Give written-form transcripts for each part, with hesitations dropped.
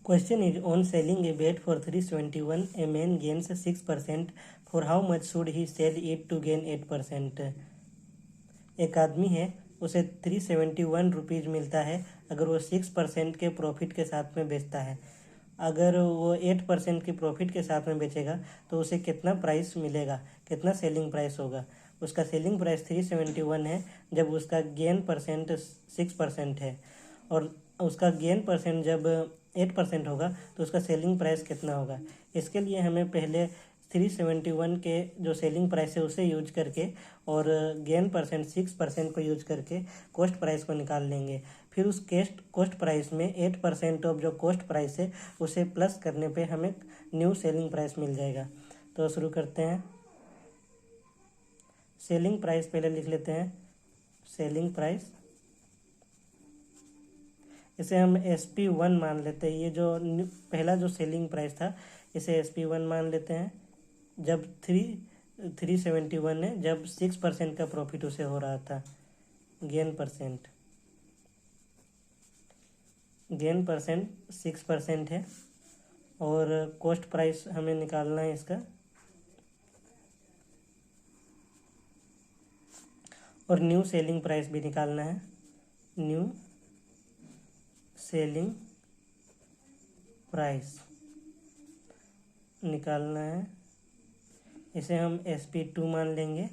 Question is on selling a bat for 371, a man gains 6%. For how much should he sell it to gain 8%? एक आदमी है, उसे 371 rupees मिलता है अगर वो 6% के प्रॉफिट के साथ में बेचता है। अगर वो 8% की प्रॉफिट के साथ में बेचेगा तो उसे कितना प्राइस मिलेगा, कितना सेलिंग प्राइस होगा। उसका सेलिंग प्राइस 371 है जब उसका गेन परसेंट 6% है, और उसका गेन परसेंट जब 8% होगा तो उसका सेलिंग प्राइस कितना होगा। इसके लिए हमें पहले 371 के जो सेलिंग प्राइस है उसे यूज करके और गेन परसेंट 6% को यूज करके कॉस्ट प्राइस को निकाल लेंगे। फिर उस कॉस्ट प्राइस में 8% ऑफ जो कॉस्ट प्राइस है उसे प्लस करने पे हमें न्यू सेलिंग प्राइस मिल जाएगा। तो शुरू करते हैं। सेलिंग प्राइस पहले लिख लेते हैं, सेलिंग प्राइस, इसे हम SP1 मान लेते हैं। ये जो पहला जो सेलिंग प्राइस था इसे SP1 मान लेते हैं। जब 371 है, जब 6% का प्रॉफिट उसे हो रहा था। गेन परसेंट 6% है, और कॉस्ट प्राइस हमें निकालना है इसका, और न्यू सेलिंग प्राइस भी निकालना है। न्यू सेलिंग प्राइस निकालना है, इसे हम SP2 मान लेंगे।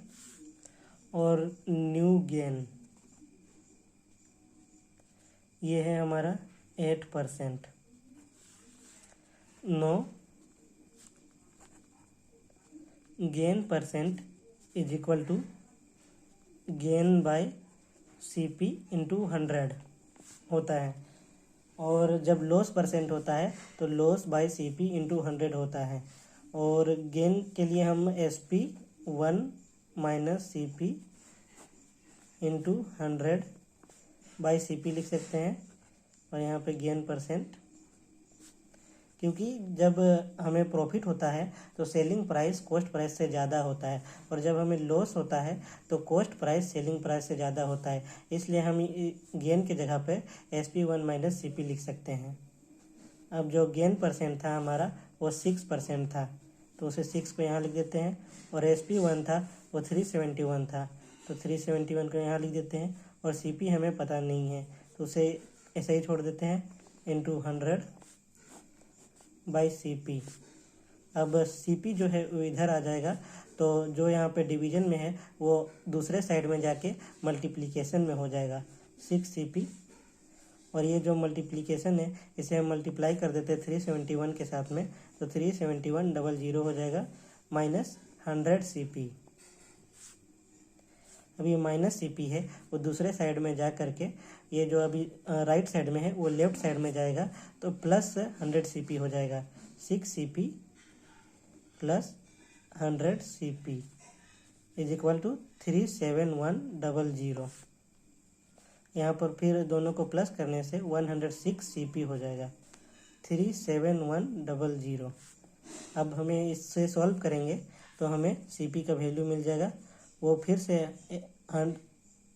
और न्यू गेन ये है हमारा 8%। No gain percent is equal to gain by CP into 100 होता है, और जब लॉस परसेंट होता है तो लॉस बाय CP इंटू 100 होता है। और गेन के लिए हम SP1 minus CP into 100 by CP लिख सकते हैं, और यहाँ पे गेन परसेंट, क्योंकि जब हमें प्रॉफिट होता है तो सेलिंग प्राइस कॉस्ट प्राइस से ज़्यादा होता है, और जब हमें लॉस होता है तो कॉस्ट प्राइस सेलिंग प्राइस से ज़्यादा होता है। इसलिए हम गेन की जगह पे SP1 माइनस CP लिख सकते हैं। अब जो गेन परसेंट था हमारा वो 6% था, तो उसे 6 को यहाँ लिख देते हैं, और SP1 था वो 371 था, तो 371 को यहाँ लिख देते हैं, और CP हमें पता नहीं है तो उसे ऐसे ही छोड़ देते हैं, इंटू 100 बाई CP। अब CP जो है वो इधर आ जाएगा, तो जो यहाँ पे डिवीजन में है वो दूसरे साइड में जाके मल्टीप्लिकेशन में हो जाएगा, 6CP। और ये जो मल्टीप्लिकेशन है इसे हम मल्टीप्लाई कर देते हैं 371 के साथ में, तो 371 हो जाएगा, माइनस 100 CP। अब ये माइनस CP है वो दूसरे साइड में जा करके, ये जो अभी राइट साइड में है वो लेफ्ट साइड में जाएगा, तो प्लस 100 CP हो जाएगा। 6CP plus 100 CP is equal to 37100। यहाँ पर फिर दोनों को प्लस करने से 106 CP हो जाएगा, 37100। अब हमें इससे सॉल्व करेंगे तो हमें CP का वैल्यू मिल जाएगा, वो फिर से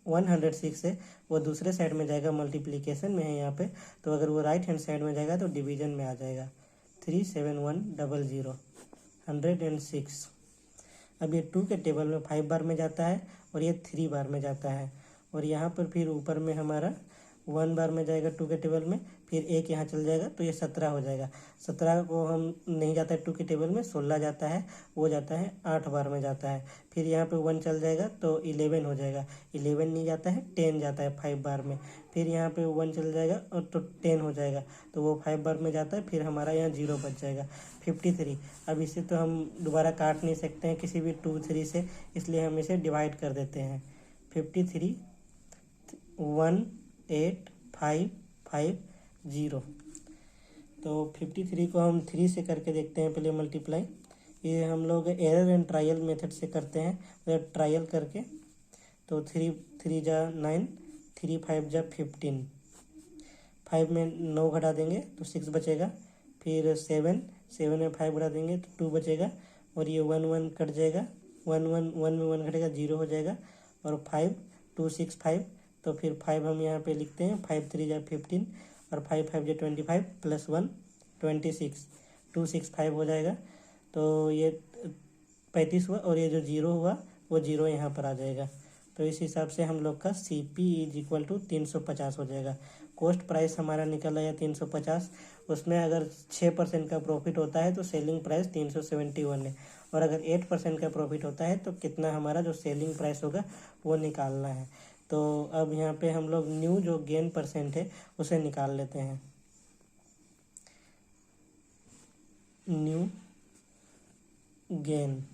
106 से वो दूसरे साइड में जाएगा, मल्टीप्लिकेशन में है यहाँ पे, तो अगर वो राइट हैंड साइड में जाएगा तो डिवीजन में आ जाएगा, 37100 106। अब ये 2 के टेबल में 5 बार में जाता है और ये 3 बार में जाता है, और यहाँ पर फिर ऊपर में हमारा 1 बार में जाएगा 2 के टेबल में, फिर 1 यहाँ चल जाएगा तो ये 17 हो जाएगा। 17 को हम नहीं जाता है 2 के टेबल में, 16 जाता है, वो जाता है 8 बार में जाता है। फिर यहाँ पे 1 चल जाएगा तो 11 हो जाएगा, 11 नहीं जाता है, 10 जाता है 5 बार में। फिर यहाँ पे 1 चल जाएगा और तो 10 हो जाएगा, तो वो 5 बार में जाता है, फिर हमारा यहाँ 0 बच जाएगा, 53। अब इसे तो हम दोबारा काट नहीं सकते हैं किसी भी 2 3 से, इसलिए हम इसे डिवाइड कर देते हैं। 53 18550। तो 53 को हम 3 से करके देखते हैं पहले मल्टीप्लाई। ये हम लोग एरर एंड ट्रायल मेथड से करते हैं, मतलब ट्रायल करके। तो 3 3 जा 9, 3 5 जा 15, 5 में 9 घटा देंगे तो 6 बचेगा, फिर 7 में 5 घटा देंगे तो 2 बचेगा, और ये 1 1 कट जाएगा, 1 में 1 घटेगा 0 हो जाएगा, और 5 2 6 5, तो फिर 5 हम यहाँ पे लिखते हैं, 5 3 जा 15, और 5 5 जा 25 प्लस 1 26,265 हो जाएगा। तो ये 35 हुआ और ये जो जीरो हुआ वो जीरो यहाँ पर आ जाएगा। तो इस हिसाब से हम लोग का C P is equal to 350 हो जाएगा। कॉस्ट प्राइस हमारा निकल आया 350, उसमें अगर 6% का प्रॉफिट होता है तो सेलिंग प्राइस 371 है, और अगर 8% का प्रॉफिट होता है तो कितना हमारा जो सेलिंग प्राइस होगा वो निकालना है। तो अब यहाँ पे हम लोग न्यू जो गेन परसेंट है उसे निकाल लेते हैं। न्यू गेन,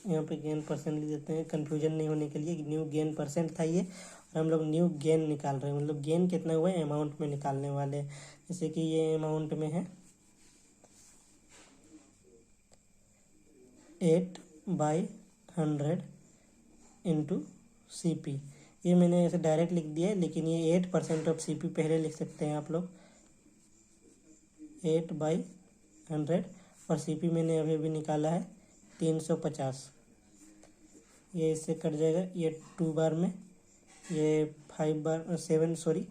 यहाँ पे गेन परसेंट लिख देते हैं कंफ्यूजन नहीं होने के लिए। न्यू गेन परसेंट था ये, और हम लोग न्यू गेन निकाल रहे हैं, मतलब गेन कितना हुआ है अमाउंट में निकालने वाले हैं। जैसे कि ये अमाउंट में है 8/100 इंटू सी पी। ये मैंने ऐसे डायरेक्ट लिख दिया है, लेकिन ये 8% ऑफ सी पी पहले लिख सकते हैं आप लोग, 8/100, और सी पी मैंने अभी अभी निकाला है 350। ये इससे कट जाएगा, ये 2 बार में, ये 5 बार 7 सॉरी,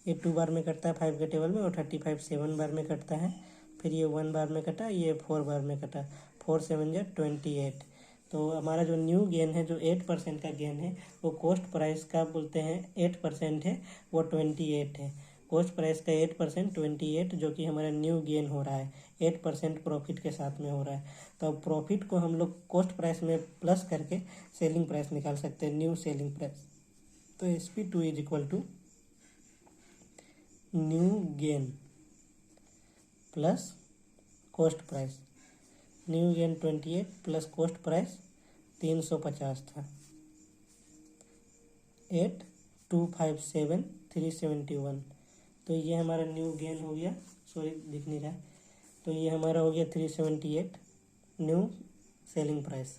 ये 2 बार में कटता है 5 के टेबल में, और 35 7 बार में कटता है। फिर ये 1 बार में कटा, ये 4 बार में कटा, 4 7 जा 28। तो हमारा जो न्यू गेन है, जो 8% का गेन है, वो कॉस्ट प्राइस का बोलते हैं 8% है, वो 28 है। कॉस्ट प्राइस का 8% 28, जो कि हमारा न्यू गेन हो रहा है 8% प्रॉफिट के साथ में हो रहा है। तो अब प्रॉफिट को हम लोग कॉस्ट प्राइस में प्लस करके सेलिंग प्राइस निकाल सकते हैं, न्यू सेलिंग प्राइस। तो SP2 is equal to new gain plus cost price. New gain 28 plus cost price 350 था, 8,257,371। तो ये हमारा न्यू गेन हो गया, सॉरी दिख नहीं रहा है, तो ये हमारा हो गया 378 न्यू सेलिंग प्राइस।